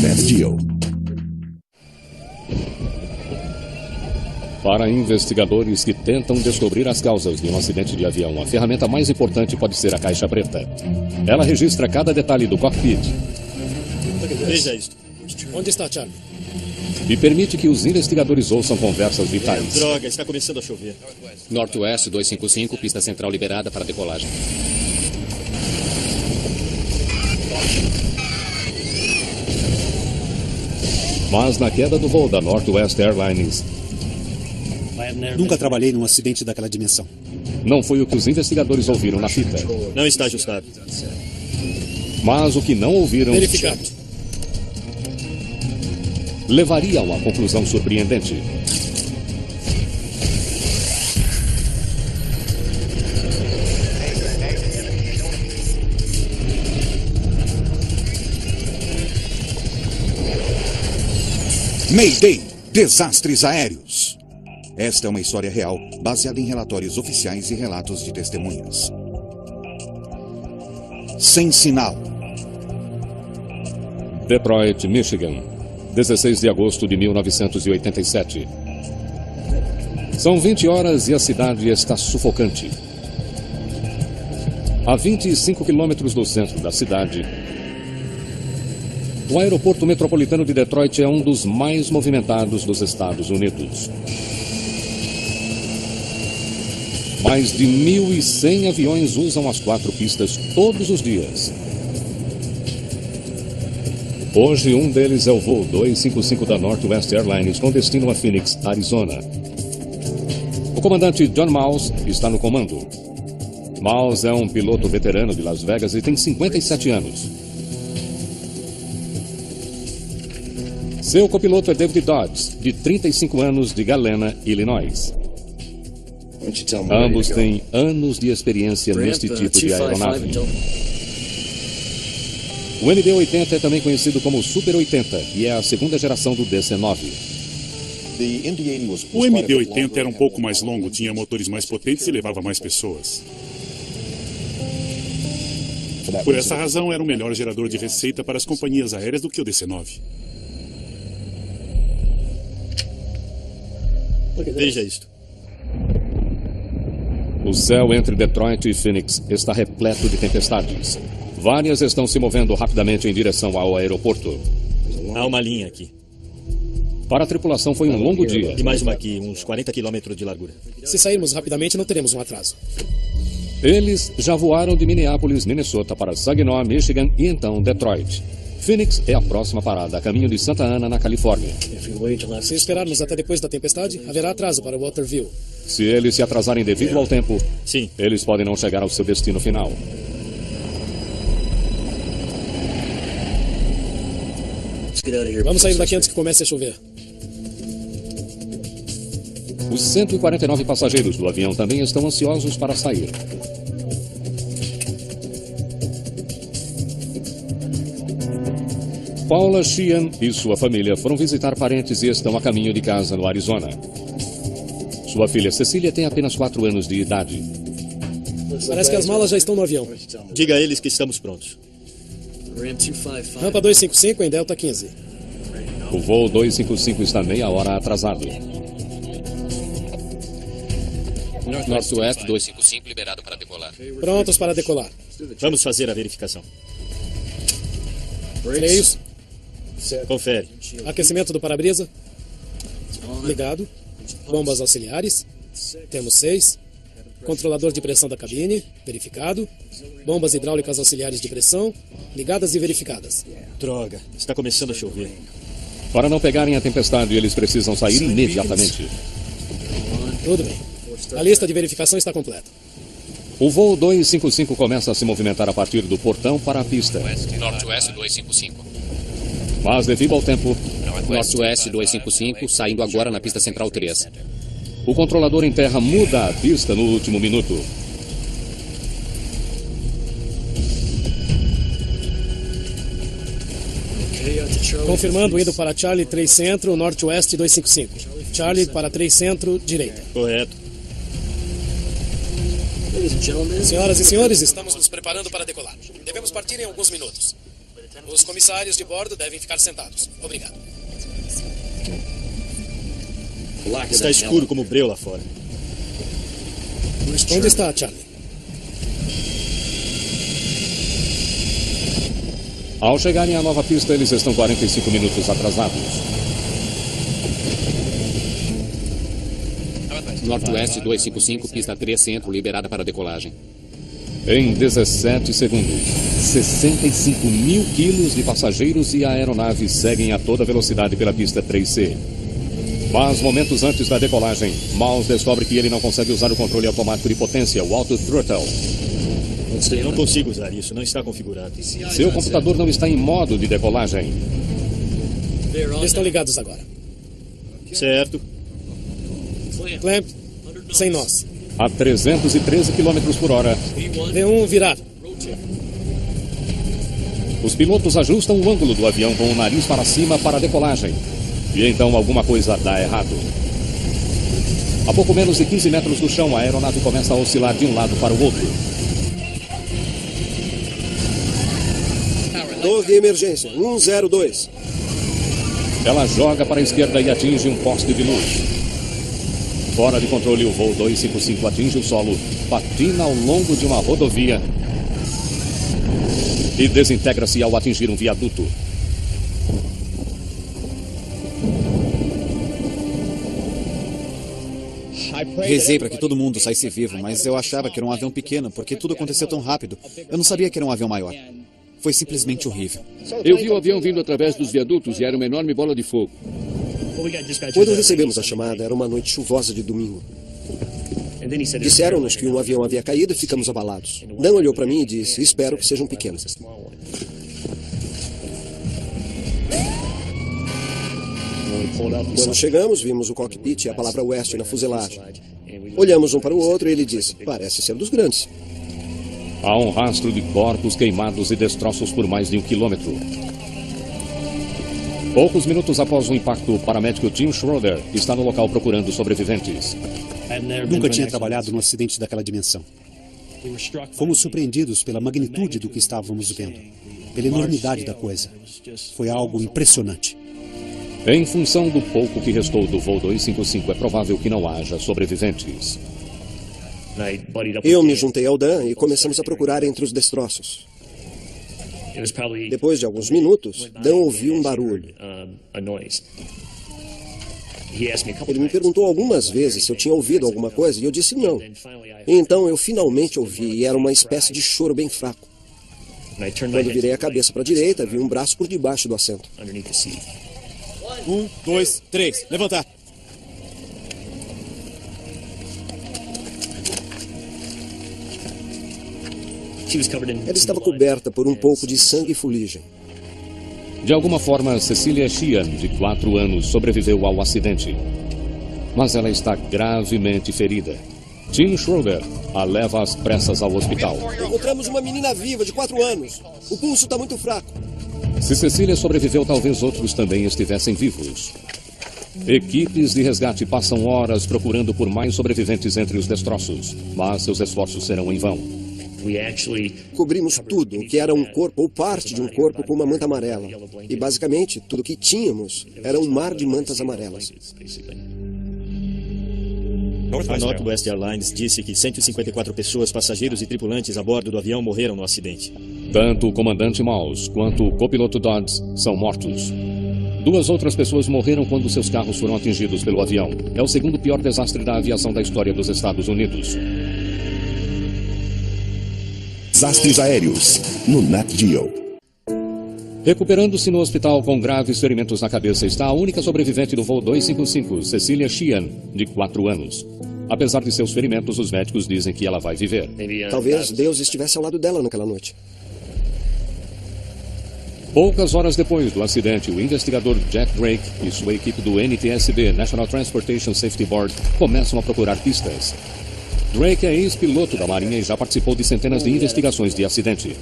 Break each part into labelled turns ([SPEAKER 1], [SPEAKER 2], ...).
[SPEAKER 1] Best Deal.
[SPEAKER 2] Para investigadores que tentam descobrir as causas de um acidente de avião, a ferramenta mais importante pode ser a caixa preta. Ela registra cada detalhe do cockpit.
[SPEAKER 3] Veja isto.
[SPEAKER 4] Onde está Charlie?
[SPEAKER 2] E permite que os investigadores ouçam conversas vitais.
[SPEAKER 3] Droga, está começando a chover.
[SPEAKER 5] Northwest 255, pista central liberada para decolagem.
[SPEAKER 2] Mas na queda do voo da Northwest Airlines,
[SPEAKER 6] Nunca trabalhei num acidente daquela dimensão.
[SPEAKER 2] não foi o que os investigadores ouviram na fita.
[SPEAKER 3] Não está ajustado.
[SPEAKER 2] Mas o que não ouviram
[SPEAKER 4] Verificado.
[SPEAKER 2] levaria a uma conclusão surpreendente.
[SPEAKER 1] Mayday, desastres aéreos. Esta é uma história real, baseada em relatórios oficiais e relatos de testemunhas. Sem sinal.
[SPEAKER 2] Detroit, Michigan, 16 de agosto de 1987. São 20 horas e a cidade está sufocante. A 25 quilômetros do centro da cidade, o aeroporto metropolitano de Detroit é um dos mais movimentados dos Estados Unidos. Mais de 1.100 aviões usam as 4 pistas todos os dias. Hoje, um deles é o voo 255 da Northwest Airlines com destino a Phoenix, Arizona. O comandante John Mouse está no comando. Mouse é um piloto veterano de Las Vegas e tem 57 anos. Seu copiloto é David Dodds, de 35 anos, de Galena, Illinois. Ambos têm anos de experiência neste tipo de aeronave. O MD-80 é também conhecido como Super 80 e é a segunda geração do DC-9.
[SPEAKER 7] O MD-80 era um pouco mais longo, tinha motores mais potentes e levava mais pessoas. Por essa razão, era um melhor gerador de receita para as companhias aéreas do que o DC-9.
[SPEAKER 3] Veja isto.
[SPEAKER 2] O céu entre Detroit e Phoenix está repleto de tempestades. Várias estão se movendo rapidamente em direção ao aeroporto.
[SPEAKER 3] Há uma linha aqui.
[SPEAKER 2] Para a tripulação foi um longo dia.
[SPEAKER 3] E mais uma aqui, uns 40 quilômetros de largura.
[SPEAKER 4] Se sairmos rapidamente, não teremos um atraso.
[SPEAKER 2] Eles já voaram de Minneapolis, Minnesota para Saginaw, Michigan e então Detroit. Phoenix é a próxima parada, a caminho de Santa Ana, na Califórnia.
[SPEAKER 4] Se esperarmos até depois da tempestade, haverá atraso para Waterville.
[SPEAKER 2] Se eles se atrasarem devido ao tempo,
[SPEAKER 3] Sim.
[SPEAKER 2] eles podem não chegar ao seu destino final.
[SPEAKER 4] Vamos sair daqui antes que comece a chover.
[SPEAKER 2] Os 149 passageiros do avião também estão ansiosos para sair. Paula Sheehan e sua família foram visitar parentes e estão a caminho de casa no Arizona. Sua filha Cecília tem apenas 4 anos de idade.
[SPEAKER 4] Parece que as malas já estão no avião.
[SPEAKER 3] Diga a eles que estamos prontos.
[SPEAKER 4] Rampa 255 em Delta 15.
[SPEAKER 2] O voo 255 está meia hora atrasado.
[SPEAKER 5] Northwest 255 liberado para decolar.
[SPEAKER 4] Prontos para decolar.
[SPEAKER 3] Vamos fazer a verificação.
[SPEAKER 4] Freios.
[SPEAKER 3] Confere.
[SPEAKER 4] Aquecimento do para-brisa. Ligado. Bombas auxiliares. Temos 6. Controlador de pressão da cabine. Verificado. Bombas hidráulicas auxiliares de pressão. Ligadas e verificadas.
[SPEAKER 3] Droga, está começando a chover.
[SPEAKER 2] Para não pegarem a tempestade, eles precisam sair imediatamente.
[SPEAKER 4] Tudo bem. A lista de verificação está completa.
[SPEAKER 2] O voo 255 começa a se movimentar a partir do portão para a pista.
[SPEAKER 5] Northwest 255.
[SPEAKER 2] Mas devido ao tempo,
[SPEAKER 5] Northwest 255 saindo agora na pista central 3.
[SPEAKER 2] o controlador em terra muda a pista no último minuto.
[SPEAKER 4] Confirmando, indo para Charlie 3 Centro, Northwest 255. Charlie para 3 Centro, direita.
[SPEAKER 3] Correto.
[SPEAKER 4] Senhoras e senhores, estamos nos preparando para decolar. Devemos partir em alguns minutos. Os comissários de bordo devem ficar sentados. Obrigado.
[SPEAKER 3] Está escuro como breu lá fora.
[SPEAKER 4] Onde está Charlie?
[SPEAKER 2] Ao chegarem à nova pista, eles estão 45 minutos atrasados.
[SPEAKER 5] Northwest 255, pista 3 centro, liberada para decolagem.
[SPEAKER 2] Em 17 segundos, 65 mil quilos de passageiros e a aeronave seguem a toda velocidade pela pista 3C. Mas momentos antes da decolagem, Miles descobre que ele não consegue usar o controle automático de potência, o Auto Throttle.
[SPEAKER 3] Não consigo usar isso, não está configurado.
[SPEAKER 2] Seu computador não está em modo de decolagem.
[SPEAKER 4] Estão ligados agora.
[SPEAKER 3] Certo.
[SPEAKER 4] Clamp, sem nós.
[SPEAKER 2] A 313 km por hora,
[SPEAKER 4] V1 virado.
[SPEAKER 2] os pilotos ajustam o ângulo do avião com o nariz para cima para a decolagem. E então alguma coisa dá errado. A pouco menos de 15 metros do chão, a aeronave começa a oscilar de um lado para o outro.
[SPEAKER 8] Torre de emergência, 102.
[SPEAKER 2] Ela joga para a esquerda e atinge um poste de luz. Fora de controle, o voo 255 atinge o solo, patina ao longo de uma rodovia e desintegra-se ao atingir um viaduto.
[SPEAKER 6] Rezei para que todo mundo saísse vivo, mas eu achava que era um avião pequeno, porque tudo aconteceu tão rápido. Eu não sabia que era um avião maior. Foi simplesmente horrível.
[SPEAKER 9] Eu vi o avião vindo através dos viadutos e era uma enorme bola de fogo.
[SPEAKER 8] Quando recebemos a chamada, era uma noite chuvosa de domingo. Disseram-nos que um avião havia caído e ficamos abalados. Dan olhou para mim e disse, espero que seja um pequeno. Quando chegamos, vimos o cockpit e a palavra West na fuselagem. Olhamos um para o outro e ele disse, parece ser dos grandes.
[SPEAKER 2] Há um rastro de corpos queimados e destroços por mais de 1 quilômetro. Poucos minutos após o impacto, o paramédico Tim Schroeder está no local procurando sobreviventes.
[SPEAKER 6] Nunca tinha trabalhado num acidente daquela dimensão. Fomos surpreendidos pela magnitude do que estávamos vendo, pela enormidade da coisa. Foi algo impressionante.
[SPEAKER 2] Em função do pouco que restou do voo 255, é provável que não haja sobreviventes.
[SPEAKER 8] Eu me juntei ao Dan e começamos a procurar entre os destroços. Depois de alguns minutos, Dan ouviu um barulho. Ele me perguntou algumas vezes se eu tinha ouvido alguma coisa e eu disse não. E então eu finalmente ouvi e era uma espécie de choro bem fraco. Quando virei a cabeça para a direita, vi um braço por debaixo do assento.
[SPEAKER 6] 1, 2, 3, levantar.
[SPEAKER 8] Ela estava coberta por um pouco de sangue e fuligem.
[SPEAKER 2] De alguma forma, Cecilia Sheehan, de 4 anos, sobreviveu ao acidente. Mas ela está gravemente ferida. Tim Schroeder a leva às pressas ao hospital.
[SPEAKER 8] Encontramos uma menina viva de 4 anos. O pulso está muito fraco.
[SPEAKER 2] Se Cecília sobreviveu, talvez outros também estivessem vivos. Equipes de resgate passam horas procurando por mais sobreviventes entre os destroços, mas seus esforços serão em vão.
[SPEAKER 8] Cobrimos tudo, o que era um corpo ou parte de um corpo com uma manta amarela. E basicamente, tudo o que tínhamos era um mar de mantas amarelas.
[SPEAKER 3] A Northwest Airlines disse que 154 pessoas, passageiros e tripulantes a bordo do avião morreram no acidente.
[SPEAKER 2] Tanto o comandante Miles quanto o copiloto Dodds são mortos. 2 outras pessoas morreram quando seus carros foram atingidos pelo avião. É o segundo pior desastre da aviação da história dos Estados Unidos.
[SPEAKER 1] Desastres aéreos, no Nat Geo.
[SPEAKER 2] Recuperando-se no hospital com graves ferimentos na cabeça está a única sobrevivente do voo 255, Cecilia Sheehan, de 4 anos. Apesar de seus ferimentos, os médicos dizem que ela vai viver.
[SPEAKER 8] Talvez Deus estivesse ao lado dela naquela noite.
[SPEAKER 2] Poucas horas depois do acidente, o investigador Jack Drake e sua equipe do NTSB, National Transportation Safety Board, começam a procurar pistas. Drake é ex-piloto da Marinha e já participou de centenas de investigações de acidente.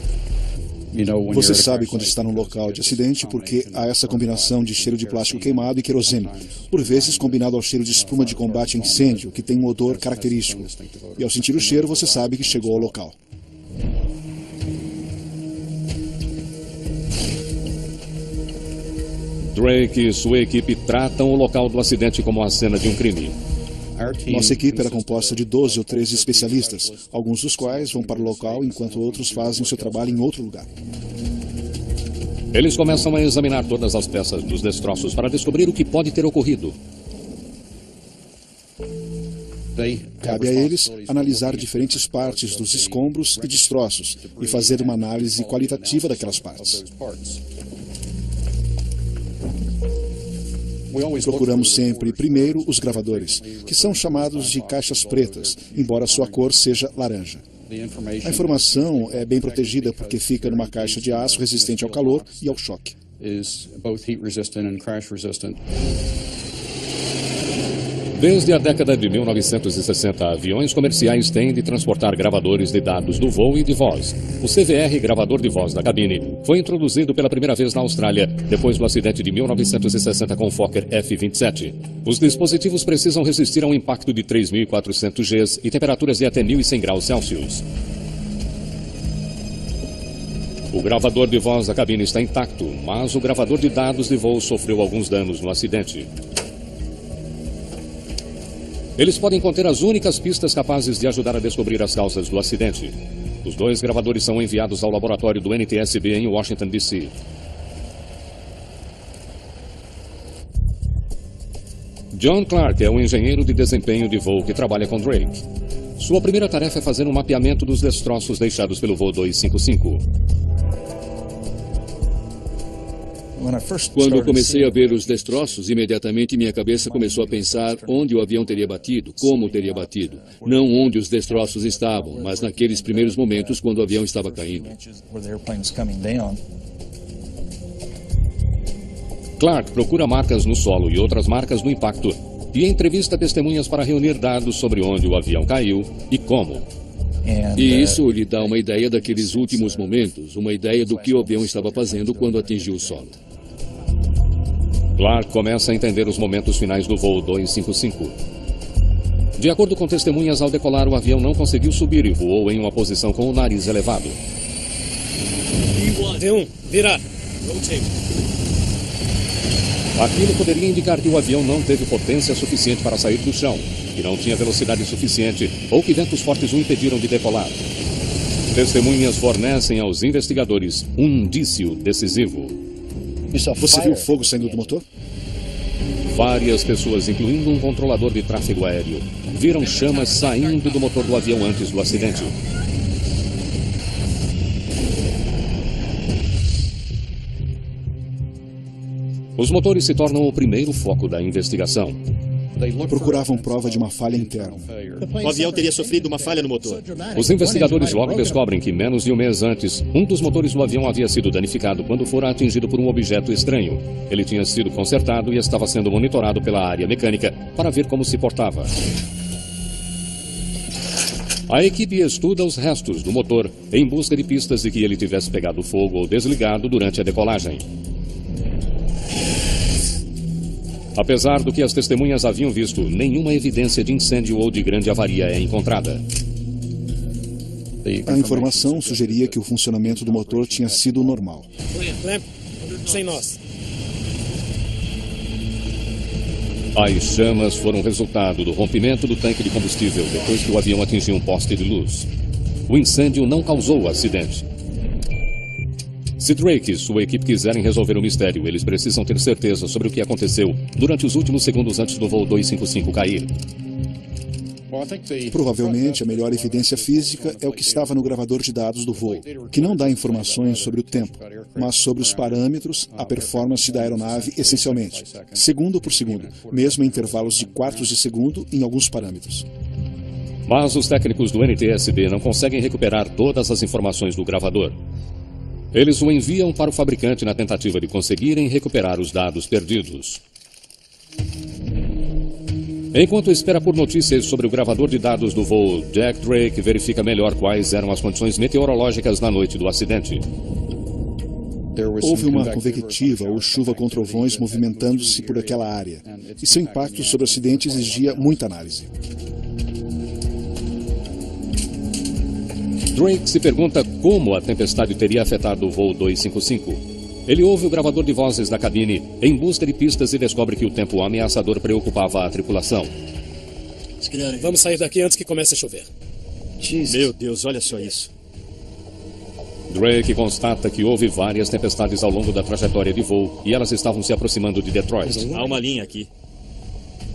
[SPEAKER 10] Você sabe quando está num local de acidente porque há essa combinação de cheiro de plástico queimado e querosene, por vezes combinado ao cheiro de espuma de combate a incêndio, que tem um odor característico. E ao sentir o cheiro, você sabe que chegou ao local.
[SPEAKER 2] Drake e sua equipe tratam o local do acidente como a cena de um crime.
[SPEAKER 10] Nossa equipe era composta de 12 ou 13 especialistas, alguns dos quais vão para o local enquanto outros fazem o seu trabalho em outro lugar.
[SPEAKER 2] Eles começam a examinar todas as peças dos destroços para descobrir o que pode ter ocorrido.
[SPEAKER 10] Cabe a eles analisar diferentes partes dos escombros e destroços e fazer uma análise qualitativa daquelas partes. Procuramos sempre, primeiro, os gravadores, que são chamados de caixas pretas, embora sua cor seja laranja. A informação é bem protegida porque fica numa caixa de aço resistente ao calor e ao choque.
[SPEAKER 2] Desde a década de 1960, aviões comerciais têm de transportar gravadores de dados do voo e de voz. O CVR, gravador de voz da cabine, foi introduzido pela primeira vez na Austrália, depois do acidente de 1960 com o Fokker F-27. Os dispositivos precisam resistir a um impacto de 3.400 Gs e temperaturas de até 1.100 graus Celsius. O gravador de voz da cabine está intacto, mas o gravador de dados de voo sofreu alguns danos no acidente. Eles podem conter as únicas pistas capazes de ajudar a descobrir as causas do acidente. Os 2 gravadores são enviados ao laboratório do NTSB em Washington, D.C. John Clark é um engenheiro de desempenho de voo que trabalha com Drake. Sua primeira tarefa é fazer um mapeamento dos destroços deixados pelo voo 255.
[SPEAKER 9] Quando comecei a ver os destroços, imediatamente minha cabeça começou a pensar onde o avião teria batido, como teria batido. Não onde os destroços estavam, mas naqueles primeiros momentos quando o avião estava caindo.
[SPEAKER 2] Clark procura marcas no solo e outras marcas no impacto e entrevista testemunhas para reunir dados sobre onde o avião caiu e como.
[SPEAKER 9] E isso lhe dá uma ideia daqueles últimos momentos, uma ideia do que o avião estava fazendo quando atingiu o solo.
[SPEAKER 2] Clark começa a entender os momentos finais do voo 255. De acordo com testemunhas, ao decolar, o avião não conseguiu subir e voou em uma posição com o nariz elevado.
[SPEAKER 4] D1, virar.
[SPEAKER 2] Aquilo poderia indicar que o avião não teve potência suficiente para sair do chão, que não tinha velocidade suficiente ou que ventos fortes o impediram de decolar. Testemunhas fornecem aos investigadores um indício decisivo.
[SPEAKER 10] Você viu fogo saindo do motor?
[SPEAKER 2] Várias pessoas, incluindo um controlador de tráfego aéreo, viram chamas saindo do motor do avião antes do acidente. Os motores se tornam o primeiro foco da investigação.
[SPEAKER 10] Procuravam prova de uma falha interna.
[SPEAKER 3] O avião teria sofrido uma falha no motor.
[SPEAKER 2] Os investigadores logo descobrem que, menos de um mês antes, um dos motores do avião havia sido danificado quando fora atingido por um objeto estranho. Ele tinha sido consertado e estava sendo monitorado pela área mecânica para ver como se portava. A equipe estuda os restos do motor em busca de pistas de que ele tivesse pegado fogo ou desligado durante a decolagem. Apesar do que as testemunhas haviam visto, nenhuma evidência de incêndio ou de grande avaria é encontrada.
[SPEAKER 10] A informação sugeria que o funcionamento do motor tinha sido normal.
[SPEAKER 4] Clamp, sem nós.
[SPEAKER 2] As chamas foram resultado do rompimento do tanque de combustível depois que o avião atingiu um poste de luz. O incêndio não causou o acidente. Se Drake e sua equipe quiserem resolver o mistério, eles precisam ter certeza sobre o que aconteceu durante os últimos segundos antes do voo 255 cair.
[SPEAKER 10] Provavelmente a melhor evidência física é o que estava no gravador de dados do voo, que não dá informações sobre o tempo, mas sobre os parâmetros, a performance da aeronave essencialmente, segundo por segundo, mesmo em intervalos de quartos de segundo em alguns parâmetros.
[SPEAKER 2] Mas os técnicos do NTSB não conseguem recuperar todas as informações do gravador. Eles o enviam para o fabricante na tentativa de conseguirem recuperar os dados perdidos. Enquanto espera por notícias sobre o gravador de dados do voo, Jack Drake verifica melhor quais eram as condições meteorológicas na noite do acidente.
[SPEAKER 10] Houve uma convectiva ou chuva com trovões movimentando-se por aquela área, e seu impacto sobre o acidente exigia muita análise.
[SPEAKER 2] Drake se pergunta como a tempestade teria afetado o voo 255. Ele ouve o gravador de vozes da cabine em busca de pistas e descobre que o tempo ameaçador preocupava a tripulação.
[SPEAKER 4] Vamos sair daqui antes que comece a chover.
[SPEAKER 3] Meu Deus, olha só isso.
[SPEAKER 2] Drake constata que houve várias tempestades ao longo da trajetória de voo e elas estavam se aproximando de Detroit.
[SPEAKER 3] Há uma linha aqui.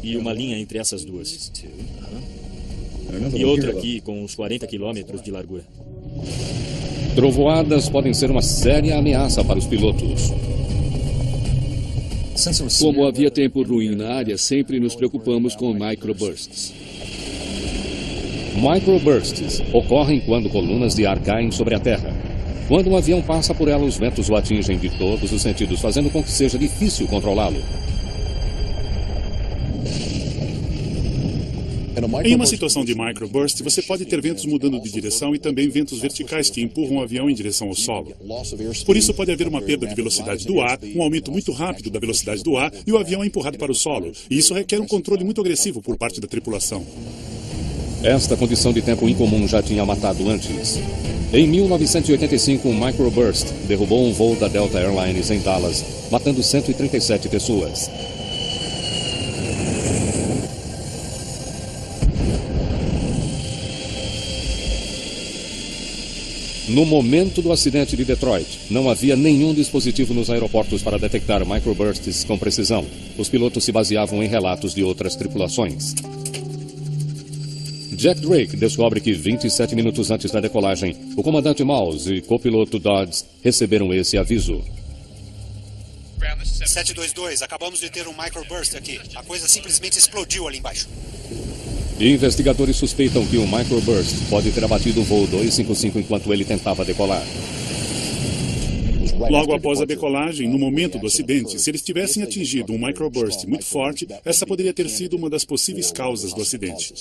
[SPEAKER 3] E uma linha entre essas duas. E outra aqui com uns 40 quilômetros de largura.
[SPEAKER 2] Trovoadas podem ser uma séria ameaça para os pilotos.
[SPEAKER 9] Como havia tempo ruim na área, sempre nos preocupamos com microbursts.
[SPEAKER 2] Microbursts ocorrem quando colunas de ar caem sobre a Terra. Quando um avião passa por ela, os ventos o atingem de todos os sentidos, fazendo com que seja difícil controlá-lo.
[SPEAKER 7] Em uma situação de microburst, você pode ter ventos mudando de direção e também ventos verticais que empurram o avião em direção ao solo. Por isso pode haver uma perda de velocidade do ar, um aumento muito rápido da velocidade do ar e o avião é empurrado para o solo. E isso requer um controle muito agressivo por parte da tripulação.
[SPEAKER 2] Esta condição de tempo incomum já tinha matado antes. Em 1985, um microburst derrubou um voo da Delta Airlines em Dallas, matando 137 pessoas. No momento do acidente de Detroit, não havia nenhum dispositivo nos aeroportos para detectar microbursts com precisão. Os pilotos se baseavam em relatos de outras tripulações. Jack Drake descobre que 27 minutos antes da decolagem, o comandante Mouse e copiloto Dodds receberam esse aviso.
[SPEAKER 6] 722, acabamos de ter um microburst aqui. A coisa simplesmente explodiu ali embaixo.
[SPEAKER 2] Investigadores suspeitam que um microburst pode ter abatido o voo 255 enquanto ele tentava decolar.
[SPEAKER 7] Logo após a decolagem, no momento do acidente, se eles tivessem atingido um microburst muito forte, essa poderia ter sido uma das possíveis causas do acidente.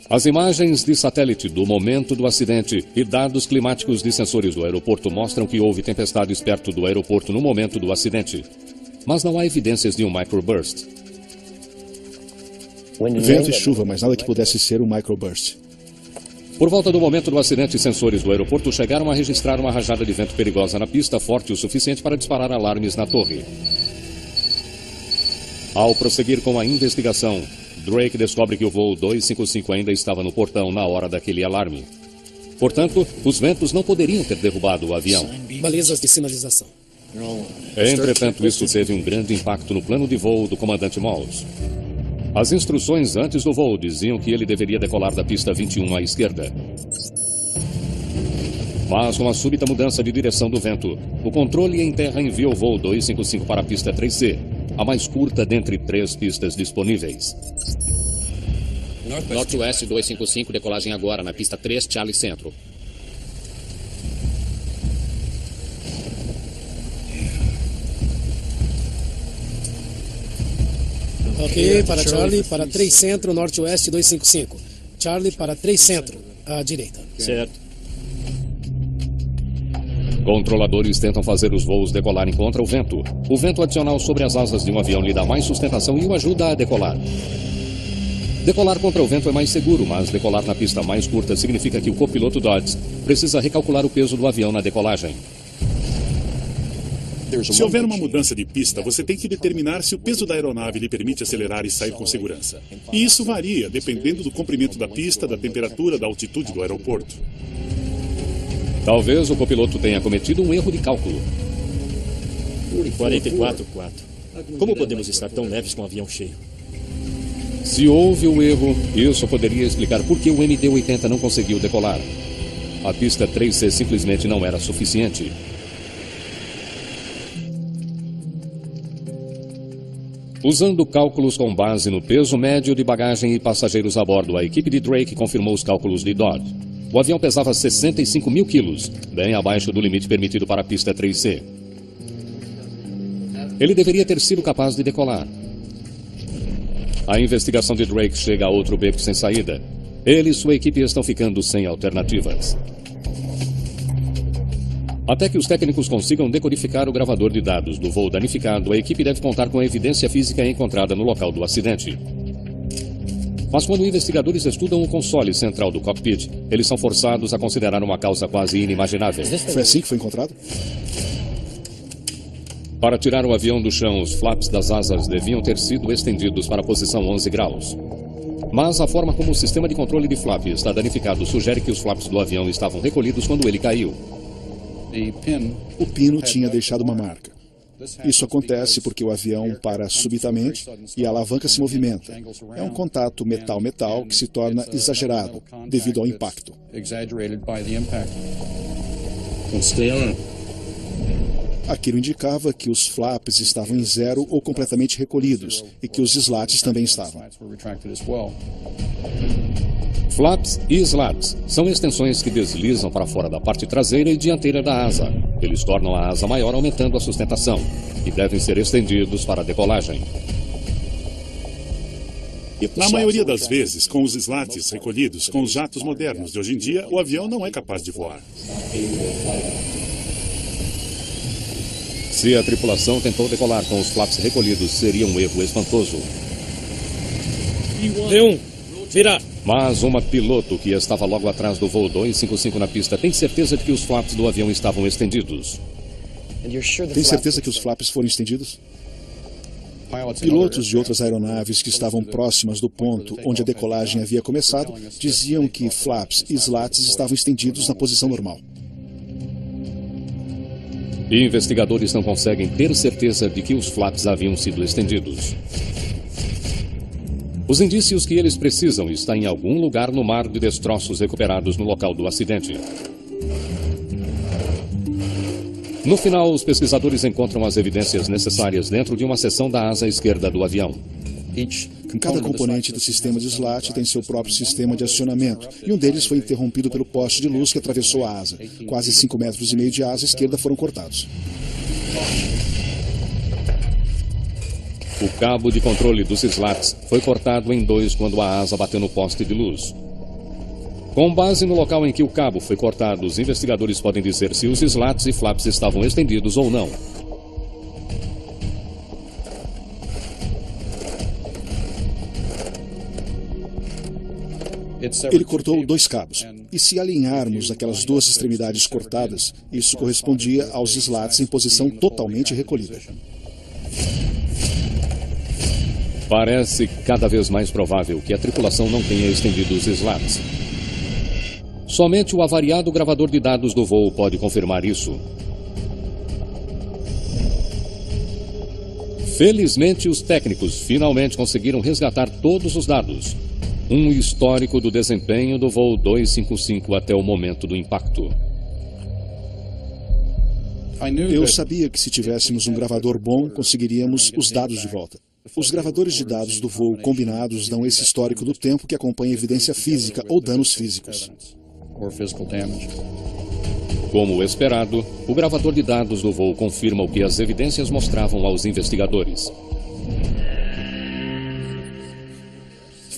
[SPEAKER 2] As imagens de satélite do momento do acidente e dados climáticos de sensores do aeroporto mostram que houve tempestades perto do aeroporto no momento do acidente. Mas não há evidências de um microburst.
[SPEAKER 10] Vento e chuva, mas nada que pudesse ser um microburst.
[SPEAKER 2] Por volta do momento do acidente, sensores do aeroporto chegaram a registrar uma rajada de vento perigosa na pista, forte o suficiente para disparar alarmes na torre. Ao prosseguir com a investigação, Drake descobre que o voo 255 ainda estava no portão na hora daquele alarme. Portanto, os ventos não poderiam ter derrubado o avião.
[SPEAKER 4] Balizas de sinalização.
[SPEAKER 2] Entretanto, isso teve um grande impacto no plano de voo do comandante Mouse. As instruções antes do voo diziam que ele deveria decolar da pista 21 à esquerda. Mas com a súbita mudança de direção do vento, o controle em terra envia o voo 255 para a pista 3C, a mais curta dentre 3 pistas disponíveis.
[SPEAKER 5] Northwest 255, decolagem agora na pista 3, Charlie Centro.
[SPEAKER 4] Ok, para Charlie, para 3 Centro, Northwest 255. Charlie para 3 Centro, à direita.
[SPEAKER 3] Certo.
[SPEAKER 2] Controladores tentam fazer os voos decolarem contra o vento. O vento adicional sobre as asas de um avião lhe dá mais sustentação e o ajuda a decolar. Decolar contra o vento é mais seguro, mas decolar na pista mais curta significa que o copiloto Dodds precisa recalcular o peso do avião na decolagem.
[SPEAKER 7] Se houver uma mudança de pista, você tem que determinar se o peso da aeronave lhe permite acelerar e sair com segurança. E isso varia, dependendo do comprimento da pista, da temperatura, da altitude do aeroporto.
[SPEAKER 2] Talvez o copiloto tenha cometido um erro de cálculo.
[SPEAKER 3] 44,4. Como podemos estar tão leves com o avião cheio?
[SPEAKER 2] Se houve o erro, isso poderia explicar por que o MD-80 não conseguiu decolar. A pista 3C simplesmente não era suficiente. Usando cálculos com base no peso médio de bagagem e passageiros a bordo, a equipe de Drake confirmou os cálculos de Dodd. O avião pesava 65 mil quilos, bem abaixo do limite permitido para a pista 3C. Ele deveria ter sido capaz de decolar. A investigação de Drake chega a outro beco sem saída. Ele e sua equipe estão ficando sem alternativas. Até que os técnicos consigam decodificar o gravador de dados do voo danificado, a equipe deve contar com a evidência física encontrada no local do acidente. Mas quando investigadores estudam o console central do cockpit, eles são forçados a considerar uma causa quase inimaginável.
[SPEAKER 10] Foi assim que foi encontrado?
[SPEAKER 2] Para tirar o avião do chão, os flaps das asas deviam ter sido estendidos para a posição 11 graus. Mas a forma como o sistema de controle de flap está danificado sugere que os flaps do avião estavam recolhidos quando ele caiu.
[SPEAKER 10] O pino tinha deixado uma marca. Isso acontece porque o avião para subitamente e a alavanca se movimenta. É um contato metal-metal que se torna exagerado devido ao impacto. Aquilo indicava que os flaps estavam em zero ou completamente recolhidos e que os slats também estavam.
[SPEAKER 2] Flaps e slats são extensões que deslizam para fora da parte traseira e dianteira da asa. Eles tornam a asa maior, aumentando a sustentação, e devem ser estendidos para a decolagem.
[SPEAKER 7] Na maioria das vezes, com os slats recolhidos, com os jatos modernos de hoje em dia, o avião não é capaz de voar.
[SPEAKER 2] Se a tripulação tentou decolar com os flaps recolhidos, seria um erro espantoso.
[SPEAKER 4] V1, virar.
[SPEAKER 2] Mas uma piloto que estava logo atrás do voo 255 na pista tem certeza de que os flaps do avião estavam estendidos.
[SPEAKER 10] Tem certeza que os flaps foram estendidos? Pilotos de outras aeronaves que estavam próximas do ponto onde a decolagem havia começado diziam que flaps e slats estavam estendidos na posição normal.
[SPEAKER 2] E investigadores não conseguem ter certeza de que os flaps haviam sido estendidos. Os indícios que eles precisam estão em algum lugar no mar de destroços recuperados no local do acidente. No final, os pesquisadores encontram as evidências necessárias dentro de uma seção da asa esquerda do avião.
[SPEAKER 10] Cada componente do sistema de slat tem seu próprio sistema de acionamento, e um deles foi interrompido pelo poste de luz que atravessou a asa. Quase 5,5 metros de asa esquerda foram cortados.
[SPEAKER 2] O cabo de controle dos slats foi cortado em 2 quando a asa bateu no poste de luz. Com base no local em que o cabo foi cortado, os investigadores podem dizer se os slats e flaps estavam estendidos ou não.
[SPEAKER 10] Ele cortou 2 cabos, e se alinharmos aquelas 2 extremidades cortadas, isso correspondia aos slats em posição totalmente recolhida.
[SPEAKER 2] Parece cada vez mais provável que a tripulação não tenha estendido os slats. Somente o avariado gravador de dados do voo pode confirmar isso. Felizmente, os técnicos finalmente conseguiram resgatar todos os dados. Um histórico do desempenho do voo 255 até o momento do impacto.
[SPEAKER 10] Eu sabia que se tivéssemos um gravador bom, conseguiríamos os dados de volta. Os gravadores de dados do voo combinados dão esse histórico do tempo que acompanha evidência física ou danos físicos.
[SPEAKER 2] Como esperado, o gravador de dados do voo confirma o que as evidências mostravam aos investigadores.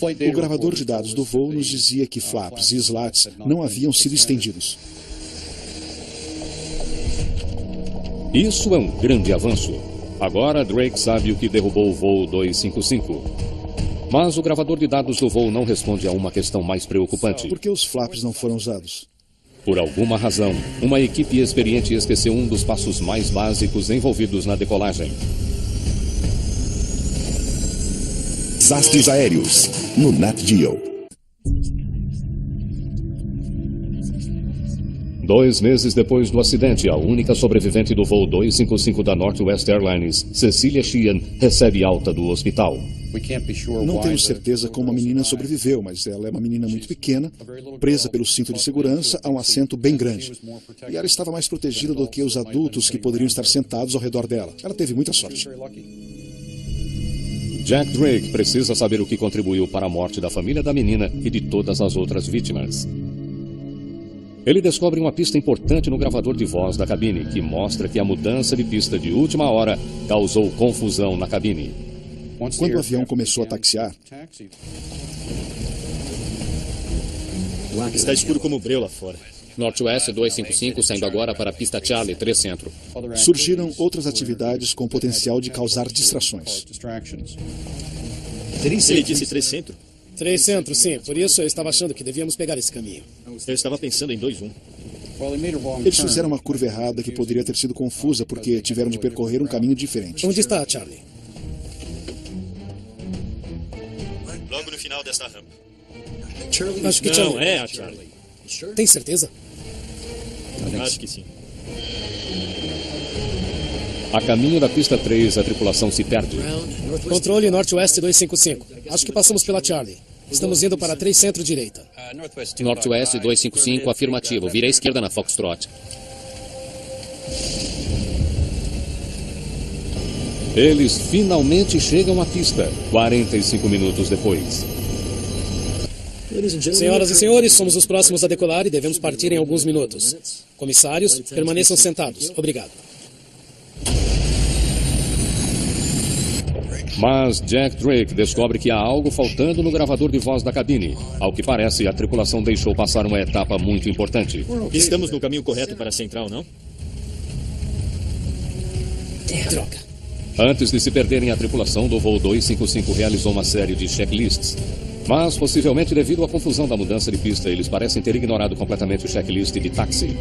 [SPEAKER 10] O gravador de dados do voo nos dizia que flaps e slats não haviam sido estendidos.
[SPEAKER 2] Isso é um grande avanço. Agora Drake sabe o que derrubou o voo 255. Mas o gravador de dados do voo não responde a uma questão mais preocupante.
[SPEAKER 10] Por que os flaps não foram usados?
[SPEAKER 2] Por alguma razão, uma equipe experiente esqueceu um dos passos mais básicos envolvidos na decolagem.
[SPEAKER 1] Desastres aéreos, no Nat Geo.
[SPEAKER 2] 2 meses depois do acidente, a única sobrevivente do voo 255 da Northwest Airlines, Cecilia Sheehan, recebe alta do hospital.
[SPEAKER 10] Não temos certeza como a menina sobreviveu, mas ela é uma menina muito pequena, presa pelo cinto de segurança a um assento bem grande. E ela estava mais protegida do que os adultos que poderiam estar sentados ao redor dela. Ela teve muita sorte.
[SPEAKER 2] Jack Drake precisa saber o que contribuiu para a morte da família da menina e de todas as outras vítimas. Ele descobre uma pista importante no gravador de voz da cabine, que mostra que a mudança de pista de última hora causou confusão na cabine.
[SPEAKER 10] Quando o avião começou a taxiar,
[SPEAKER 3] está escuro como breu lá fora.
[SPEAKER 5] Northwest 255 saindo agora para a pista Charlie 3 Centro.
[SPEAKER 10] Surgiram outras atividades com potencial de causar distrações.
[SPEAKER 3] Ele disse 3 Centro?
[SPEAKER 4] 3 centros, sim. Por isso eu estava achando que devíamos pegar esse caminho.
[SPEAKER 3] Eu estava pensando em 2-1.
[SPEAKER 10] Eles fizeram uma curva errada que poderia ter sido confusa porque tiveram de percorrer um caminho diferente.
[SPEAKER 4] Onde está, Charlie?
[SPEAKER 3] Logo no final desta rampa.
[SPEAKER 4] Acho que
[SPEAKER 3] Não,
[SPEAKER 4] Charlie...
[SPEAKER 3] é a Charlie.
[SPEAKER 4] Tem certeza?
[SPEAKER 3] Acho que sim.
[SPEAKER 2] A caminho da pista 3, a tripulação se perde.
[SPEAKER 4] Controle Norte-Oeste 255. Acho que passamos pela Charlie. Estamos indo para 3 centro-direita.
[SPEAKER 5] Norte-Oeste 255, afirmativo. Vira à esquerda na Foxtrot.
[SPEAKER 2] Eles finalmente chegam à pista, 45 minutos depois.
[SPEAKER 4] Senhoras e senhores, somos os próximos a decolar e devemos partir em alguns minutos. Comissários, permaneçam sentados. Obrigado.
[SPEAKER 2] Mas Jack Drake descobre que há algo faltando no gravador de voz da cabine. Ao que parece, a tripulação deixou passar uma etapa muito importante.
[SPEAKER 3] Estamos no caminho correto para a central, não?
[SPEAKER 4] Droga.
[SPEAKER 2] Antes de se perderem, a tripulação do voo 255 realizou uma série de checklists. Mas, possivelmente devido à confusão da mudança de pista, eles parecem ter ignorado completamente o checklist de táxi.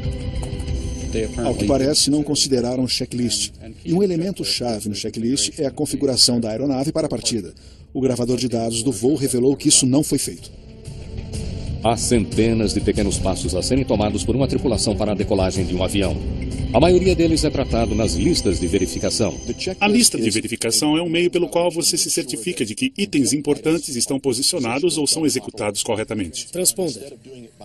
[SPEAKER 10] Ao que parece, não consideraram o checklist. E um elemento-chave no checklist é a configuração da aeronave para a partida. O gravador de dados do voo revelou que isso não foi feito.
[SPEAKER 2] Há centenas de pequenos passos a serem tomados por uma tripulação para a decolagem de um avião. A maioria deles é tratado nas listas de verificação.
[SPEAKER 7] A lista de verificação é um meio pelo qual você se certifica de que itens importantes estão posicionados ou são executados corretamente.
[SPEAKER 4] Transponder.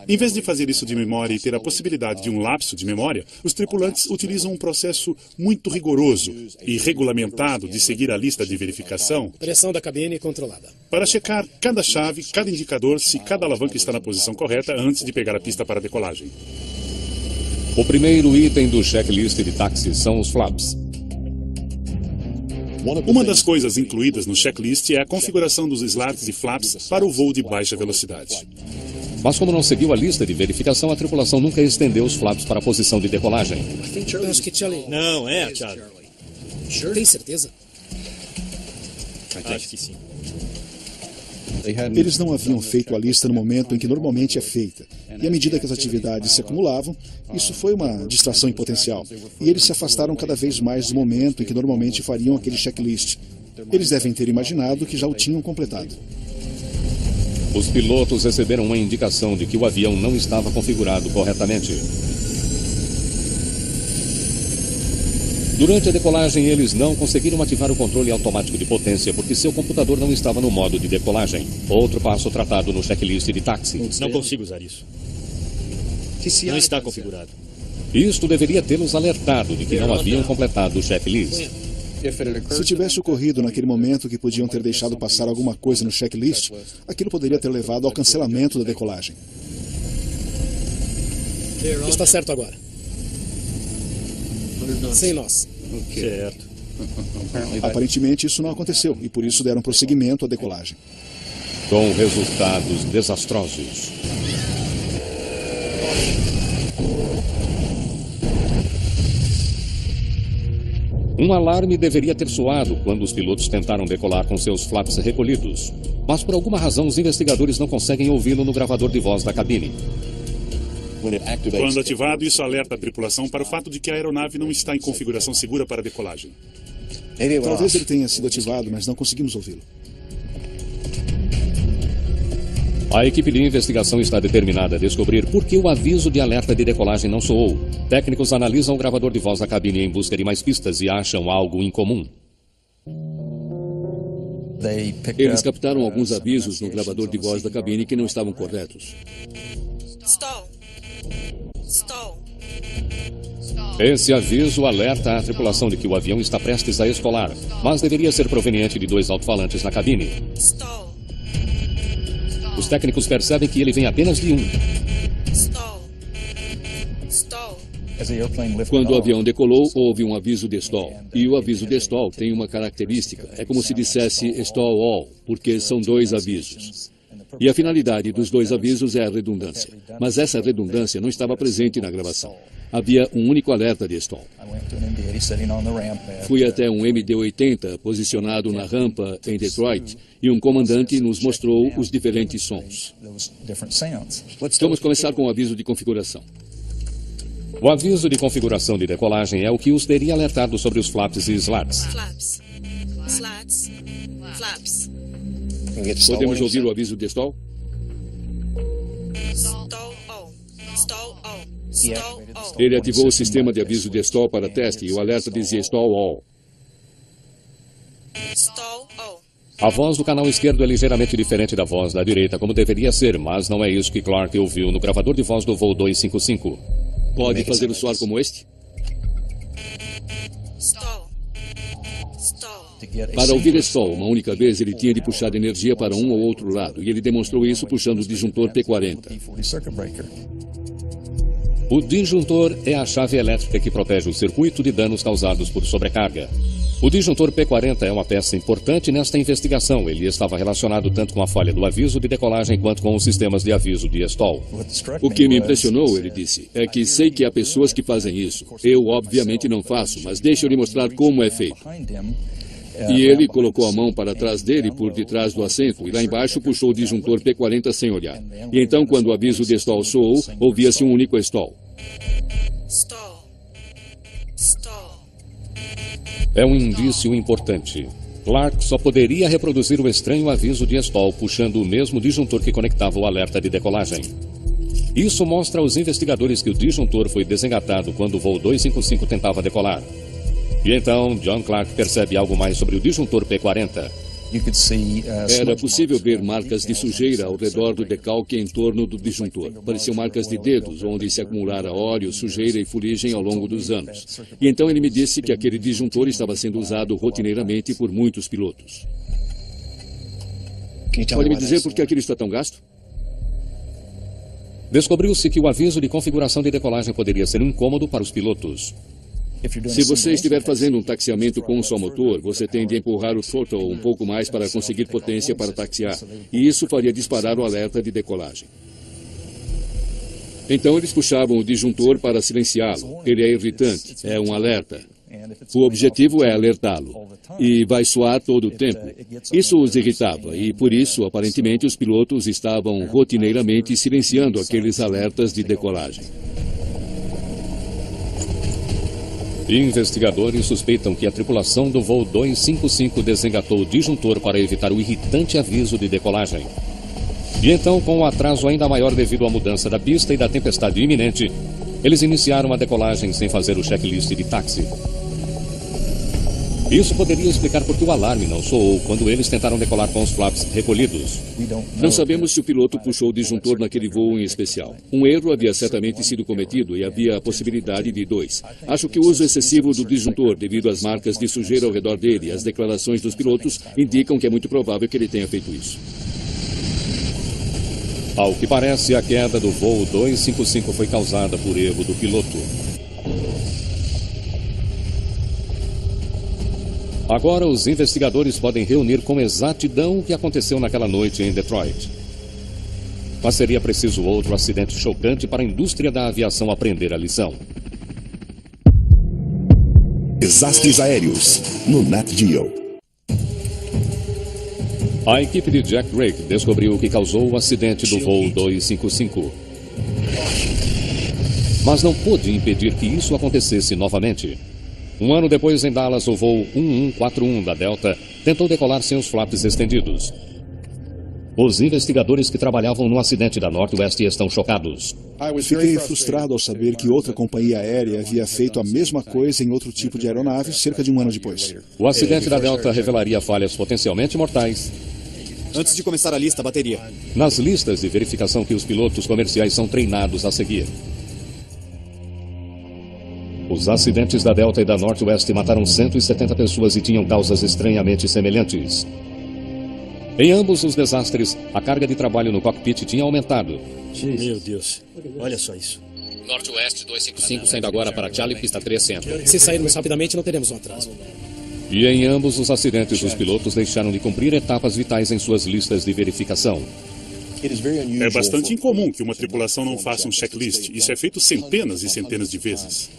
[SPEAKER 7] Em vez de fazer isso de memória e ter a possibilidade de um lapso de memória, os tripulantes utilizam um processo muito rigoroso e regulamentado de seguir a lista de verificação
[SPEAKER 4] Pressão da cabine controlada.
[SPEAKER 7] para checar cada chave, cada indicador, se cada alavanca está na posição correta antes de pegar a pista para a decolagem.
[SPEAKER 2] O primeiro item do checklist de táxi são os flaps.
[SPEAKER 7] Uma das coisas incluídas no checklist é a configuração dos slats e flaps para o voo de baixa velocidade.
[SPEAKER 2] Mas como não seguiu a lista de verificação, a tripulação nunca estendeu os flaps para a posição de decolagem.
[SPEAKER 4] Acho que Charlie...
[SPEAKER 3] Não, é a Charlie.
[SPEAKER 4] Tem certeza?
[SPEAKER 3] Acho que sim.
[SPEAKER 10] Eles não haviam feito a lista no momento em que normalmente é feita. E à medida que as atividades se acumulavam, isso foi uma distração em potencial. E eles se afastaram cada vez mais do momento em que normalmente fariam aquele checklist. Eles devem ter imaginado que já o tinham completado.
[SPEAKER 2] Os pilotos receberam uma indicação de que o avião não estava configurado corretamente. Durante a decolagem, eles não conseguiram ativar o controle automático de potência porque seu computador não estava no modo de decolagem. Outro passo tratado no checklist de táxi.
[SPEAKER 3] Não consigo usar isso. Não está configurado.
[SPEAKER 2] Isto deveria tê-los alertado de que não haviam completado o checklist.
[SPEAKER 10] Se tivesse ocorrido naquele momento que podiam ter deixado passar alguma coisa no checklist, aquilo poderia ter levado ao cancelamento da decolagem.
[SPEAKER 4] Está certo agora. Sem nós.
[SPEAKER 3] Certo.
[SPEAKER 10] Aparentemente isso não aconteceu e por isso deram prosseguimento à decolagem.
[SPEAKER 2] Com resultados desastrosos. Um alarme deveria ter soado quando os pilotos tentaram decolar com seus flaps recolhidos. Mas por alguma razão os investigadores não conseguem ouvi-lo no gravador de voz da cabine.
[SPEAKER 7] Quando ativado, isso alerta a tripulação para o fato de que a aeronave não está em configuração segura para a decolagem.
[SPEAKER 10] Talvez ele tenha sido ativado, mas não conseguimos ouvi-lo.
[SPEAKER 2] A equipe de investigação está determinada a descobrir por que o aviso de alerta de decolagem não soou. Técnicos analisam o gravador de voz da cabine em busca de mais pistas e acham algo incomum.
[SPEAKER 9] Eles captaram alguns avisos no gravador de voz da cabine que não estavam corretos.
[SPEAKER 11] Stall.
[SPEAKER 2] Esse aviso alerta a tripulação de que o avião está prestes a escolar, mas deveria ser proveniente de 2 alto-falantes na cabine. Os técnicos percebem que ele vem apenas de um.
[SPEAKER 9] Quando o avião decolou, houve um aviso de stall. E o aviso de stall tem uma característica. É como se dissesse stall all, porque são 2 avisos. E a finalidade dos dois avisos é a redundância. Mas essa redundância não estava presente na gravação. Havia um único alerta de stall. Fui até um MD-80 posicionado na rampa em Detroit e um comandante nos mostrou os diferentes sons. Vamos começar com o aviso de configuração.
[SPEAKER 2] O aviso de configuração de decolagem é o que os teria alertado sobre os flaps e slats.
[SPEAKER 11] Flaps. Slats. Flaps.
[SPEAKER 9] Podemos ouvir o aviso de stall?
[SPEAKER 11] Stall on. Stall on. Stall on.
[SPEAKER 9] Ele ativou o sistema de aviso de stall para teste e o alerta dizia stall all.
[SPEAKER 11] Stall on.
[SPEAKER 2] A voz do canal esquerdo é ligeiramente diferente da voz da direita, como deveria ser, mas não é isso que Clark ouviu no gravador de voz do voo 255.
[SPEAKER 9] Pode fazê-lo soar como este?
[SPEAKER 11] Stall. Stall.
[SPEAKER 9] Para ouvir stall uma única vez, ele tinha de puxar energia para um ou outro lado, e ele demonstrou isso puxando o disjuntor P40.
[SPEAKER 2] O disjuntor é a chave elétrica que protege o circuito de danos causados por sobrecarga. O disjuntor P40 é uma peça importante nesta investigação. Ele estava relacionado tanto com a falha do aviso de decolagem quanto com os sistemas de aviso de stall.
[SPEAKER 9] O que me impressionou, ele disse, é que sei que há pessoas que fazem isso. Eu, obviamente, não faço, mas deixa eu lhe mostrar como é feito. E ele colocou a mão para trás dele, por detrás do assento, e lá embaixo puxou o disjuntor P40 sem olhar. E então, quando o aviso de stall soou, ouvia-se um único stall.
[SPEAKER 11] Stall. Stall.
[SPEAKER 2] É um indício importante. Clark só poderia reproduzir o estranho aviso de stall puxando o mesmo disjuntor que conectava o alerta de decolagem. Isso mostra aos investigadores que o disjuntor foi desengatado quando o voo 255 tentava decolar. E então, John Clark percebe algo mais sobre o disjuntor P40.
[SPEAKER 9] Era possível ver marcas de sujeira ao redor do decalque em torno do disjuntor. Pareciam marcas de dedos, onde se acumulara óleo, sujeira e fuligem ao longo dos anos. E então ele me disse que aquele disjuntor estava sendo usado rotineiramente por muitos pilotos. Pode me dizer por que aquilo está tão gasto?
[SPEAKER 2] Descobriu-se que o aviso de configuração de decolagem poderia ser incômodo para os pilotos.
[SPEAKER 9] Se você estiver fazendo um taxiamento com um só motor, você tem de empurrar o throttle um pouco mais para conseguir potência para taxiar, e isso faria disparar o alerta de decolagem. Então eles puxavam o disjuntor para silenciá-lo. Ele é irritante, é um alerta. O objetivo é alertá-lo, e vai soar todo o tempo. Isso os irritava, e por isso, aparentemente, os pilotos estavam rotineiramente silenciando aqueles alertas de decolagem.
[SPEAKER 2] Investigadores suspeitam que a tripulação do voo 255 desengatou o disjuntor para evitar o irritante aviso de decolagem. E então, com um atraso ainda maior devido à mudança da pista e da tempestade iminente, eles iniciaram a decolagem sem fazer o checklist de táxi. Isso poderia explicar por que o alarme não soou quando eles tentaram decolar com os flaps recolhidos.
[SPEAKER 9] Não sabemos se o piloto puxou o disjuntor naquele voo em especial. Um erro havia certamente sido cometido e havia a possibilidade de dois. Acho que o uso excessivo do disjuntor, devido às marcas de sujeira ao redor dele e às declarações dos pilotos, indicam que é muito provável que ele tenha feito isso.
[SPEAKER 2] Ao que parece, a queda do voo 255 foi causada por erro do piloto. Agora, os investigadores podem reunir com exatidão o que aconteceu naquela noite em Detroit. Mas seria preciso outro acidente chocante para a indústria da aviação aprender a lição.
[SPEAKER 1] Desastres aéreos, no Nat Geo.
[SPEAKER 2] A equipe de Jack Drake descobriu o que causou o acidente do voo 255. Mas não pôde impedir que isso acontecesse novamente. Um ano depois, em Dallas, o voo 1141 da Delta tentou decolar sem os flaps estendidos. Os investigadores que trabalhavam no acidente da Northwest estão chocados.
[SPEAKER 10] Fiquei frustrado ao saber que outra companhia aérea havia feito a mesma coisa em outro tipo de aeronave cerca de um ano depois.
[SPEAKER 2] O acidente da Delta revelaria falhas potencialmente mortais.
[SPEAKER 12] Antes de começar a lista, bateria.
[SPEAKER 2] Nas listas de verificação que os pilotos comerciais são treinados a seguir. Os acidentes da Delta e da Northwest mataram 170 pessoas e tinham causas estranhamente semelhantes. Em ambos os desastres, a carga de trabalho no cockpit tinha aumentado.
[SPEAKER 3] Meu Deus, olha só isso.
[SPEAKER 5] Northwest 255 saindo agora para Charlie, pista 3 centro.
[SPEAKER 4] Se sairmos rapidamente, não teremos um atraso.
[SPEAKER 2] E em ambos os acidentes, os pilotos deixaram de cumprir etapas vitais em suas listas de verificação.
[SPEAKER 7] É bastante incomum que uma tripulação não faça um checklist. Isso é feito centenas e centenas de vezes.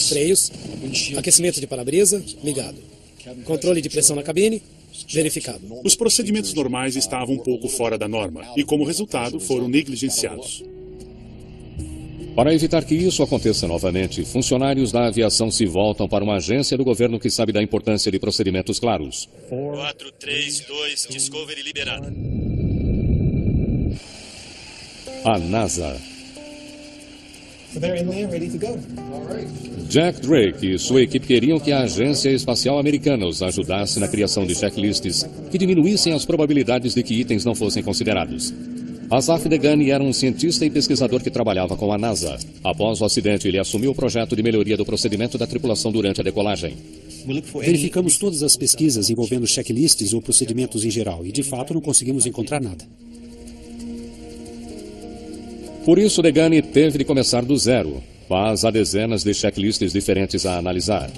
[SPEAKER 4] Freios, aquecimento de para-brisa, ligado. Controle de pressão na cabine, verificado.
[SPEAKER 7] Os procedimentos normais estavam um pouco fora da norma e, como resultado, foram negligenciados.
[SPEAKER 2] Para evitar que isso aconteça novamente, funcionários da aviação se voltam para uma agência do governo que sabe da importância de procedimentos claros.
[SPEAKER 3] 432, Discovery liberada.
[SPEAKER 2] A NASA. Jack Drake e sua equipe queriam que a Agência Espacial Americana os ajudasse na criação de checklists que diminuíssem as probabilidades de que itens não fossem considerados. Asaf Degani era um cientista e pesquisador que trabalhava com a NASA. Após o acidente, ele assumiu o projeto de melhoria do procedimento da tripulação durante a decolagem.
[SPEAKER 6] Verificamos todas as pesquisas envolvendo checklists ou procedimentos em geral e, de fato, não conseguimos encontrar nada.
[SPEAKER 2] Por isso, Degani teve de começar do zero, mas há dezenas de checklists diferentes a analisar.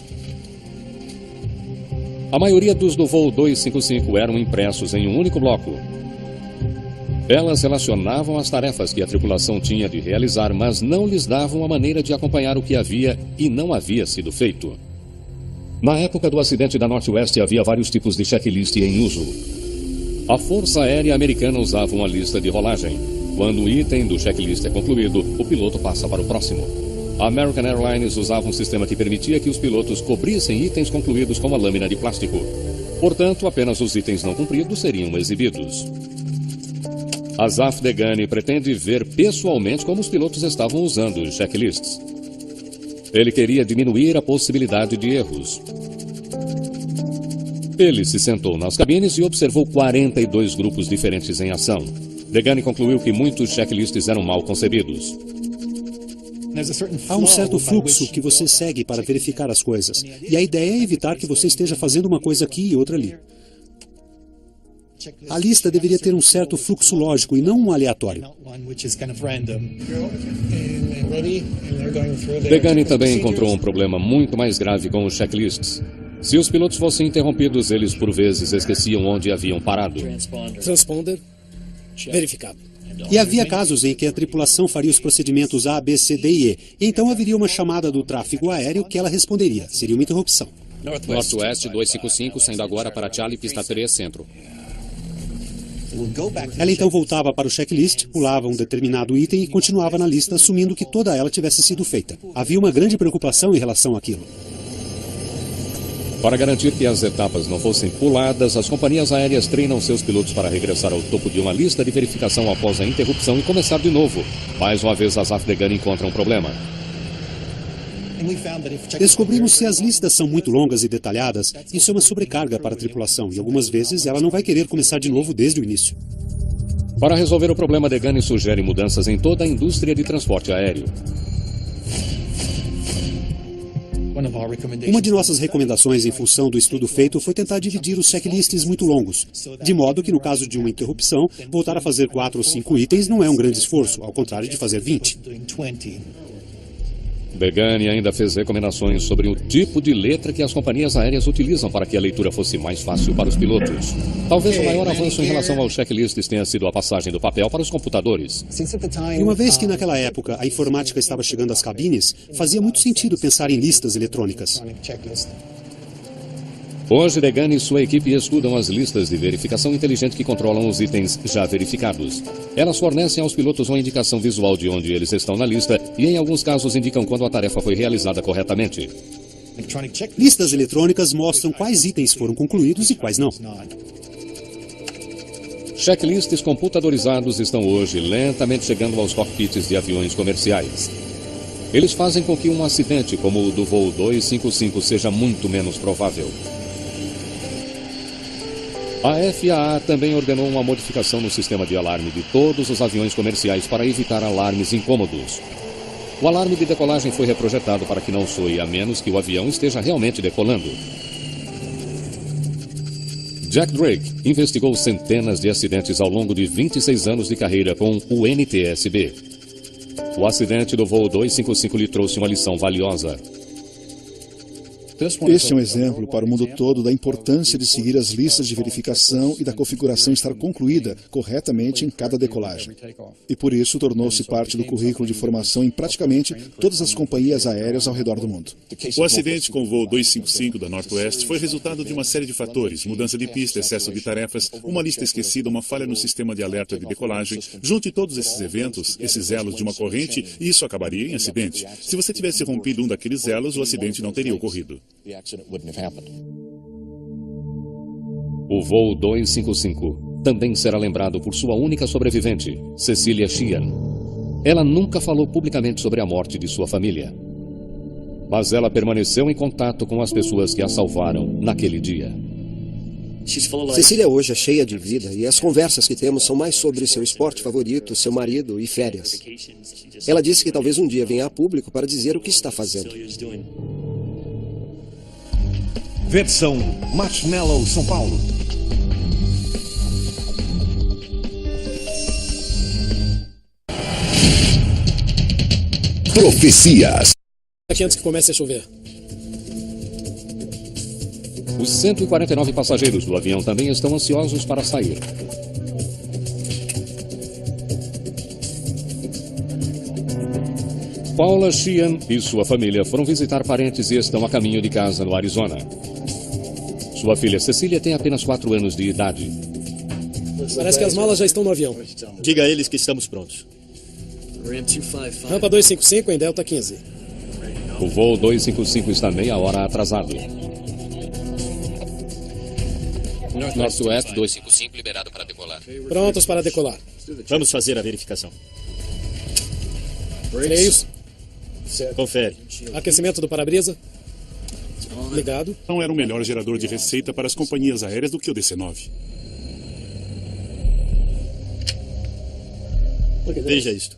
[SPEAKER 2] A maioria dos do voo 255 eram impressos em um único bloco. Elas relacionavam as tarefas que a tripulação tinha de realizar, mas não lhes davam a maneira de acompanhar o que havia e não havia sido feito. Na época do acidente da Northwest, havia vários tipos de checklist em uso. A Força Aérea Americana usava uma lista de rolagem. Quando o item do checklist é concluído, o piloto passa para o próximo. A American Airlines usava um sistema que permitia que os pilotos cobrissem itens concluídos com uma lâmina de plástico. Portanto, apenas os itens não cumpridos seriam exibidos. Asaf Degani pretende ver pessoalmente como os pilotos estavam usando os checklists. Ele queria diminuir a possibilidade de erros. Ele se sentou nas cabines e observou 42 grupos diferentes em ação. Degani concluiu que muitos checklists eram mal concebidos.
[SPEAKER 6] Há um certo fluxo que você segue para verificar as coisas. E a ideia é evitar que você esteja fazendo uma coisa aqui e outra ali. A lista deveria ter um certo fluxo lógico e não um aleatório.
[SPEAKER 2] Degani também encontrou um problema muito mais grave com os checklists. Se os pilotos fossem interrompidos, eles por vezes esqueciam onde haviam parado.
[SPEAKER 4] Transponder, verificado.
[SPEAKER 6] E havia casos em que a tripulação faria os procedimentos A, B, C, D e E. Então haveria uma chamada do tráfego aéreo que ela responderia. Seria uma interrupção.
[SPEAKER 5] Northwest 255, saindo agora para Charlie, pista 3, centro.
[SPEAKER 6] Ela então voltava para o checklist, pulava um determinado item e continuava na lista, assumindo que toda ela tivesse sido feita. Havia uma grande preocupação em relação àquilo.
[SPEAKER 2] Para garantir que as etapas não fossem puladas, as companhias aéreas treinam seus pilotos para regressar ao topo de uma lista de verificação após a interrupção e começar de novo. Mais uma vez, Asaf Degani encontra um problema.
[SPEAKER 6] Descobrimos que se as listas são muito longas e detalhadas, isso é uma sobrecarga para a tripulação e algumas vezes ela não vai querer começar de novo desde o início.
[SPEAKER 2] Para resolver o problema, Degani sugere mudanças em toda a indústria de transporte aéreo.
[SPEAKER 6] Uma de nossas recomendações em função do estudo feito foi tentar dividir os checklists muito longos, de modo que no caso de uma interrupção, voltar a fazer 4 ou 5 itens não é um grande esforço, ao contrário de fazer 20.
[SPEAKER 2] Degani ainda fez recomendações sobre o tipo de letra que as companhias aéreas utilizam para que a leitura fosse mais fácil para os pilotos. Talvez o maior avanço em relação aos checklists tenha sido a passagem do papel para os computadores.
[SPEAKER 6] E uma vez que naquela época a informática estava chegando às cabines, fazia muito sentido pensar em listas eletrônicas.
[SPEAKER 2] Hoje, Degani e sua equipe estudam as listas de verificação inteligente que controlam os itens já verificados. Elas fornecem aos pilotos uma indicação visual de onde eles estão na lista e, em alguns casos, indicam quando a tarefa foi realizada corretamente.
[SPEAKER 6] Listas eletrônicas mostram quais itens foram concluídos e quais não.
[SPEAKER 2] Checklists computadorizados estão hoje lentamente chegando aos cockpits de aviões comerciais. Eles fazem com que um acidente como o do voo 255 seja muito menos provável. A FAA também ordenou uma modificação no sistema de alarme de todos os aviões comerciais para evitar alarmes incômodos. O alarme de decolagem foi reprojetado para que não soe a menos que o avião esteja realmente decolando. Jack Drake investigou centenas de acidentes ao longo de 26 anos de carreira com o NTSB. O acidente do voo 255 lhe trouxe uma lição valiosa.
[SPEAKER 10] Este é um exemplo para o mundo todo da importância de seguir as listas de verificação e da configuração estar concluída corretamente em cada decolagem. E por isso tornou-se parte do currículo de formação em praticamente todas as companhias aéreas ao redor do mundo.
[SPEAKER 7] O acidente com o voo 255 da Northwest foi resultado de uma série de fatores: mudança de pista, excesso de tarefas, uma lista esquecida, uma falha no sistema de alerta de decolagem. Junte todos esses eventos, esses elos de uma corrente, e isso acabaria em acidente. Se você tivesse rompido um daqueles elos, o acidente não teria ocorrido.
[SPEAKER 2] O voo 255 também será lembrado por sua única sobrevivente, Cecilia Sheehan. Ela nunca falou publicamente sobre a morte de sua família, mas ela permaneceu em contato com as pessoas que a salvaram naquele dia.
[SPEAKER 8] Cecília hoje é cheia de vida e as conversas que temos são mais sobre seu esporte favorito, seu marido e férias. Ela disse que talvez um dia venha a público para dizer o que está fazendo.
[SPEAKER 13] Versão Marshmallow São Paulo.
[SPEAKER 2] Profecias.
[SPEAKER 4] Aqui antes que comece a chover.
[SPEAKER 2] Os 149 passageiros do avião também estão ansiosos para sair. Paula Sheehan e sua família foram visitar parentes e estão a caminho de casa no Arizona. Sua filha Cecília tem apenas 4 anos de idade.
[SPEAKER 4] Parece que as malas já estão no avião.
[SPEAKER 3] Diga a eles que estamos prontos.
[SPEAKER 4] Rampa 255 em Delta 15.
[SPEAKER 2] O voo 255 está meia hora atrasado.
[SPEAKER 5] Northwest 255 liberado para decolar.
[SPEAKER 4] Prontos para decolar.
[SPEAKER 3] Vamos fazer a verificação.
[SPEAKER 4] Freios.
[SPEAKER 3] Confere.
[SPEAKER 4] Aquecimento do para-brisa. Ligado.
[SPEAKER 7] Não era um melhor gerador de receita para as companhias aéreas do que o DC-9.
[SPEAKER 3] Veja isto.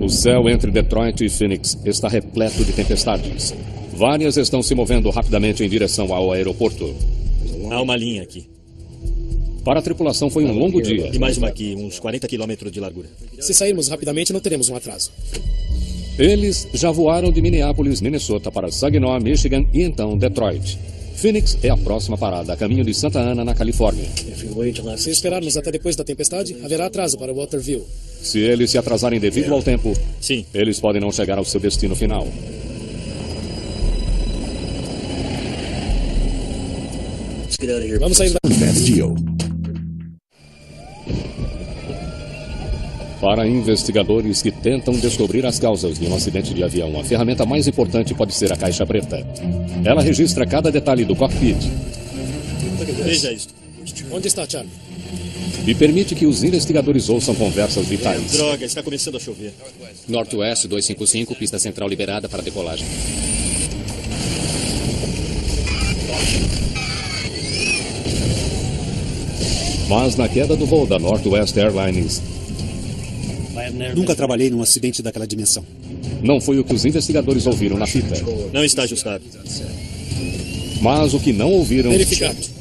[SPEAKER 2] O céu entre Detroit e Phoenix está repleto de tempestades. Várias estão se movendo rapidamente em direção ao aeroporto.
[SPEAKER 3] Há uma linha aqui.
[SPEAKER 2] Para a tripulação foi um longo dia.
[SPEAKER 3] E mais uma aqui, uns 40 quilômetros de largura.
[SPEAKER 4] Se sairmos rapidamente, não teremos um atraso.
[SPEAKER 2] Eles já voaram de Minneapolis, Minnesota, para Saginaw, Michigan e então Detroit. Phoenix é a próxima parada, a caminho de Santa Ana, na Califórnia.
[SPEAKER 4] Se esperarmos até depois da tempestade, haverá atraso para Waterville.
[SPEAKER 2] Se eles se atrasarem devido ao tempo,
[SPEAKER 3] sim,
[SPEAKER 2] eles podem não chegar ao seu destino final.
[SPEAKER 4] Vamos sair da...
[SPEAKER 2] Para investigadores que tentam descobrir as causas de um acidente de avião, a ferramenta mais importante pode ser a caixa preta. Ela registra cada detalhe do cockpit.
[SPEAKER 3] Veja isto.
[SPEAKER 4] Onde está, Charlie?
[SPEAKER 2] E permite que os investigadores ouçam conversas vitais.
[SPEAKER 3] Droga, está começando a chover.
[SPEAKER 5] Northwest 255, pista central liberada para decolagem.
[SPEAKER 2] Mas na queda do voo da Northwest Airlines,
[SPEAKER 6] nunca trabalhei num acidente daquela dimensão.
[SPEAKER 2] Não foi o que os investigadores ouviram na fita.
[SPEAKER 3] Não está ajustado.
[SPEAKER 2] Mas o que não ouviram...
[SPEAKER 4] Verificado.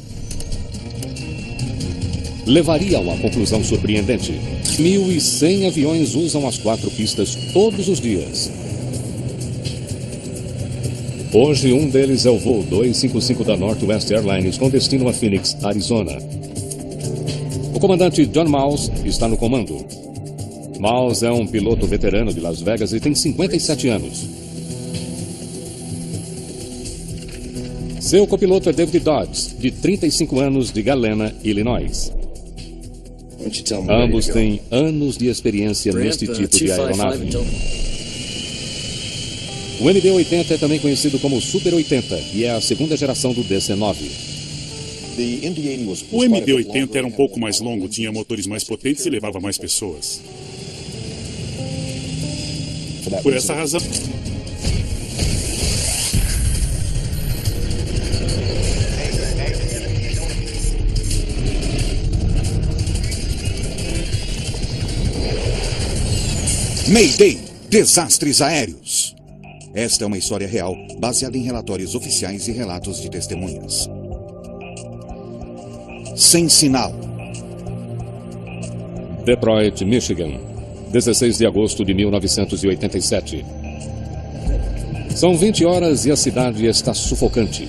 [SPEAKER 2] Levaria a uma conclusão surpreendente. 1.100 aviões usam as 4 pistas todos os dias. Hoje, um deles é o voo 255 da Northwest Airlines com destino a Phoenix, Arizona. O comandante John Mouse está no comando. Mouse é um piloto veterano de Las Vegas e tem 57 anos. Seu copiloto é David Dodds, de 35 anos, de Galena, Illinois. Ambos têm anos de experiência neste tipo de aeronave. O MD-80 é também conhecido como Super 80 e é a segunda geração do DC-9.
[SPEAKER 7] O MD-80 era um pouco mais longo, tinha motores mais potentes e levava mais pessoas. Por essa razão...
[SPEAKER 1] Mayday! Desastres aéreos. Esta é uma história real, baseada em relatórios oficiais e relatos de testemunhas. Sem sinal.
[SPEAKER 2] Detroit, Michigan, 16 de agosto de 1987. São 20 horas e a cidade está sufocante.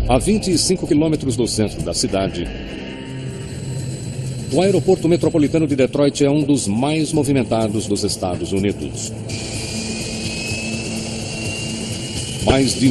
[SPEAKER 2] A 25 quilômetros do centro da cidade, o aeroporto metropolitano de Detroit é um dos mais movimentados dos Estados Unidos. Mais de